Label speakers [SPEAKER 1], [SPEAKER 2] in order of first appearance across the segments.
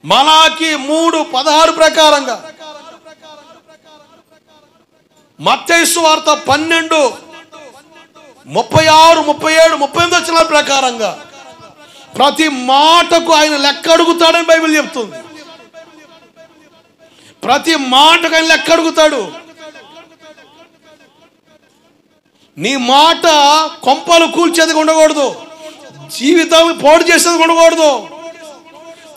[SPEAKER 1] మలాకి 3:16 ప్రకారంగా, మత్తయి సువార్త 12:36, 37, 38 వచనాల ప్రకారంగా ప్రతి మాటకు ఆయన లెక్క అడుగుతాడని బైబిల్ చెప్తుంది. ప్రతి మాటకు ఆయన లెక్క అడుగుతాడు. నీ మాట కొంపలు కూల్చేది ఉండకూడదు, జీవితాలు పాడు చేసేది ఉండకూడదు.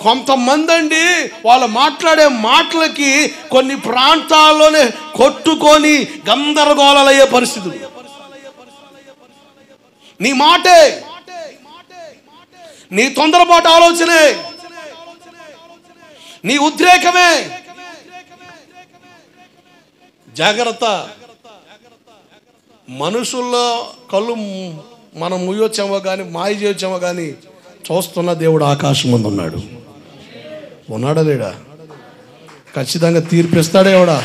[SPEAKER 1] కొంతమంది అండి వాళ్ళు మాట్లాడే మాటలకి కొన్ని ప్రాంతాల్లోనే కొట్టుకొని గందరగోళాలయ్యే పరిస్థితులు. నీ మాటే, నీ తొందరపాటు ఆలోచనే, నీ ఉద్రేకమే. జాగ్రత్త. మనుషుల్లో కళ్ళు మనం ముయ్యొచ్చామో కానీ మాయ చేయొచ్చామో కానీ చూస్తున్న దేవుడు ఆకాశం ముందు ఉన్నాడు. ఉన్నాడా లేడా? ఖచ్చితంగా తీర్పిస్తాడే ఎవడా.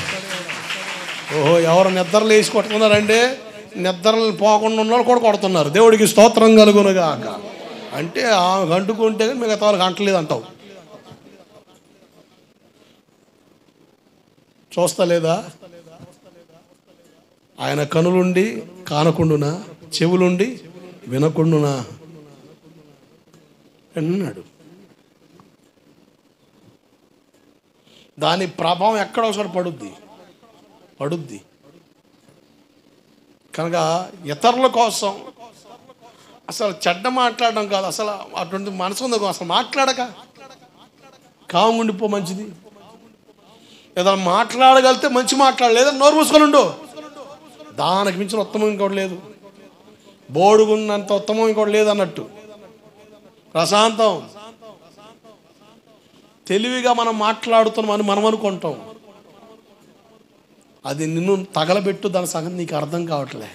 [SPEAKER 1] ఓహో, ఎవరు నిద్రలు వేసి కొట్టుకున్నారంటే నిద్రలు పోకుండా ఉన్నోళ్ళు కూడా కొడుతున్నారు. దేవుడికి స్తోత్రం కలుగునుగాక. అంటే ఆమె అంటుకుంటే మిగతా వాళ్ళకి అంటలేదు అంటావు. చూస్తలేదా? ఆయన కనులుండి కానకుండునా, చెవులుండి వినకుండునా అన్నాడు. దాని ప్రభావం ఎక్కడో ఒకసారి పడుద్ది. కనుక ఇతరుల కోసం అసలు చెడ్డ మాట్లాడడం కాదు, అసలు అటువంటి మనసు ఉంది. అసలు మాట్లాడక కామ్ ఉండిపో, మంచిది. ఏదైనా మాట్లాడగలిగితే మంచి మాట్లాడలేదు, నోరు మూసుకొని ఉండు. దానికి మించిన ఉత్తమం ఇంకోటి లేదు, బోడుగున్నంత ఉత్తమం ఇంకోటి లేదు అన్నట్టు. ప్రశాంతం, తెలివిగా మనం మాట్లాడుతున్నామని మనం అనుకుంటాం. అది నిన్ను తగలబెట్టు, దాని సంగతి నీకు అర్థం కావట్లే.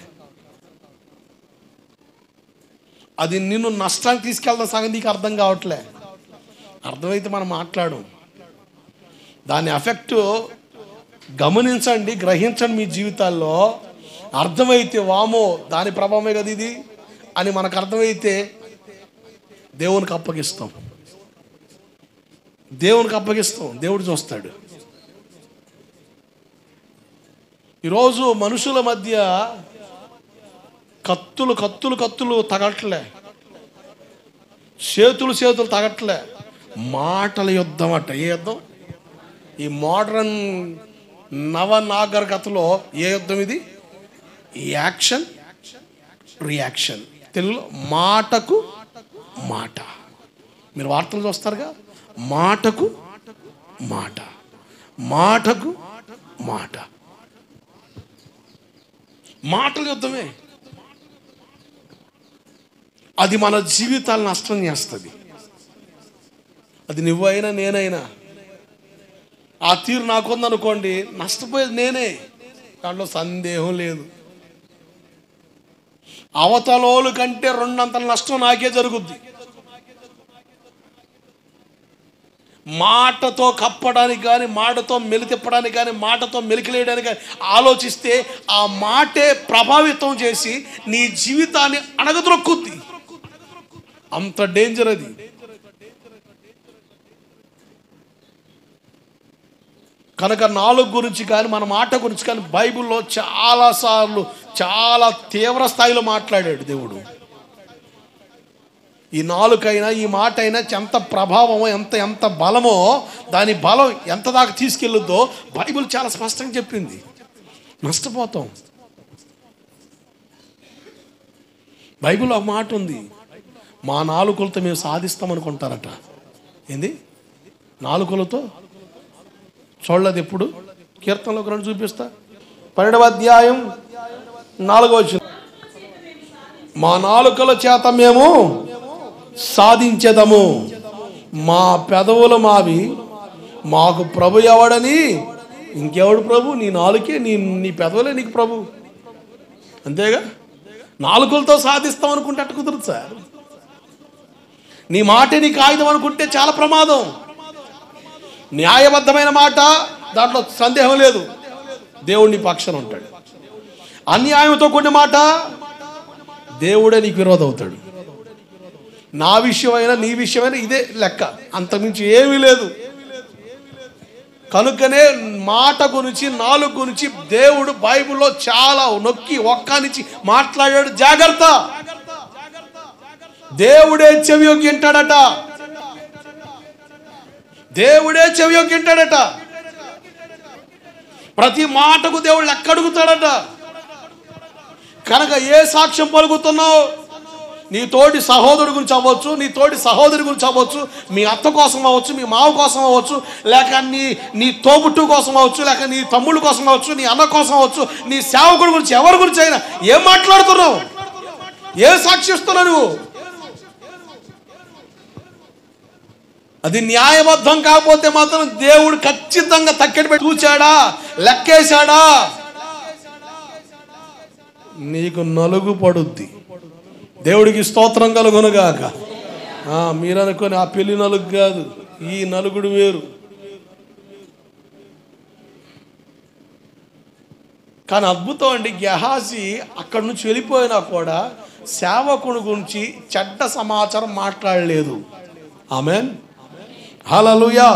[SPEAKER 1] అది నిన్ను నష్టానికి తీసుకెళ్తున్న సంగతి నీకు అర్థం కావట్లే. అర్థమైతే మనం మాట్లాడం. దాని ఎఫెక్ట్ గమనించండి, గ్రహించండి మీ జీవితాల్లో. అర్థమైతే వామో దాని ప్రభావమే కదా ఇది అని మనకు అర్థమైతే దేవునికి అప్పగిస్తాం. దేవుడు చూస్తాడు. ఈరోజు మనుషుల మధ్య కత్తులు తగట్లే, చేతులు తగట్లే, మాటల యుద్ధం అట. ఏ యుద్ధం? ఈ మోడర్న్ నవనాగరికతలో ఏ యుద్ధం ఇది? Action reaction. తెలుగులో మాటకు మాట. మీరు వార్తలు చూస్తారుగా, మాటకు మాట, మాటకు మాట. మాటల యుద్ధమే. అది మన జీవితాలను నష్టం చేస్తుంది. అది నువ్వైనా నేనైనా. ఆ తీరు నాకుందనుకోండి, నష్టపోయేది నేనే, దాంట్లో సందేహం లేదు. అవతలోలు కంటే 2 అంతల నష్టం నాకే జరుగుద్ది. మాటతో కప్పడానికి కానీ, మాటతో మెలితిప్పడానికి కానీ, మాటతో మెలికిలేయడానికి కానీ ఆలోచిస్తే ఆ మాటే ప్రభావితం చేసి నీ జీవితాన్ని అణగద్రొక్కుద్ది. అంత డేంజర్ అది. కనుక నాలుగు గురించి కానీ, మన మాట గురించి కానీ బైబిల్లో చాలాసార్లు చాలా తీవ్ర స్థాయిలో మాట్లాడాడు దేవుడు. ఈ నాలుకైనా ఈ మాట అయినా ఎంత ప్రభావమో, ఎంత బలమో, దాని బలం ఎంత దాకా తీసుకెళ్ళొద్దో బైబిల్ చాలా స్పష్టంగా చెప్పింది. నష్టపోతాం. బైబిల్లో ఒక మాట ఉంది, మా నాలుకలతో మేము సాధిస్తామనుకుంటారట. ఏంది? నాలుకలతో చూడలేదు ఎప్పుడు? కీర్తనలో 2 చూపిస్తా. 12వ అధ్యాయం 4వ వచనం. మా నాలుకల చేత మేము సాధించెదము, మా పెదవులు మావి, మాకు ప్రభు ఎవడని. ఇంకెవడు ప్రభు? నీ నాలుకే, నీ పెదవులే నీకు ప్రభు. అంతేగా. నాలుకలతో సాధిస్తాం అనుకుంటే అట్టు కుదరదు సార్. నీ మాటే నీకు ఆయుధం అనుకుంటే చాలా ప్రమాదం. న్యాయబద్ధమైన మాట, దాంట్లో సందేహం లేదు, దేవుడు నీ పక్షాన ఉంటాడు. అన్యాయంతో కొన్ని మాట, దేవుడే నీకు విరోధం అవుతాడు. నా విషయమైనా నీ విషయమైనా ఇదే లెక్క, అంతకుమించి ఏమీ లేదు. కనుకనే మాట గురించి, నాలుగు గురించి దేవుడు బైబిల్లో చాలా నొక్కి ఒక్కనిచ్చి మాట్లాడాడు. జాగ్రత్త, దేవుడే చెవియొగ్గి వింటాడట. దేవుడే చెవియొగ్గి వింటాడట. ప్రతి మాటకు దేవుడు లెక్క అడుగుతాడట. కనుక ఏ సాక్ష్యం పలుకుతున్నావు? నీ తోటి సహోదరుడి గురించి అవ్వచ్చు, నీ తోటి సహోదరి గురించి అవ్వచ్చు, మీ అత్త కోసం అవ్వచ్చు, మీ మావ కోసం అవ్వచ్చు, లేక నీ తోబుట్టు కోసం అవ్వచ్చు, లేక నీ తమ్ముళ్ళ కోసం అవ్వచ్చు, నీ అన్న కోసం అవ్వచ్చు, నీ సేవకుడి గురించి, ఎవరి గురించి అయినా ఏం మాట్లాడుతున్నావు? ఏ సాక్షిస్తున్నావు నువ్వు? అది న్యాయబద్ధం కాకపోతే మాత్రం దేవుడు ఖచ్చితంగా తక్కెడి పెట్టి చూచాడా, లెక్కేశాడా, నీకు నలుగు పడుద్ది. దేవుడికి స్తోత్రం కలుగునుగాక. మీరు అనుకొని ఆ పెళ్లి నలుగు కాదు, ఈ నలుగుడు వేరు. కానీ అద్భుతం అండి, గెహాజీ అక్కడి నుంచి వెళ్ళిపోయినా కూడా సేవకుడి గురించి చెడ్డ సమాచారం మాట్లాడలేదు. ఆమేన్, హల్లెలూయా.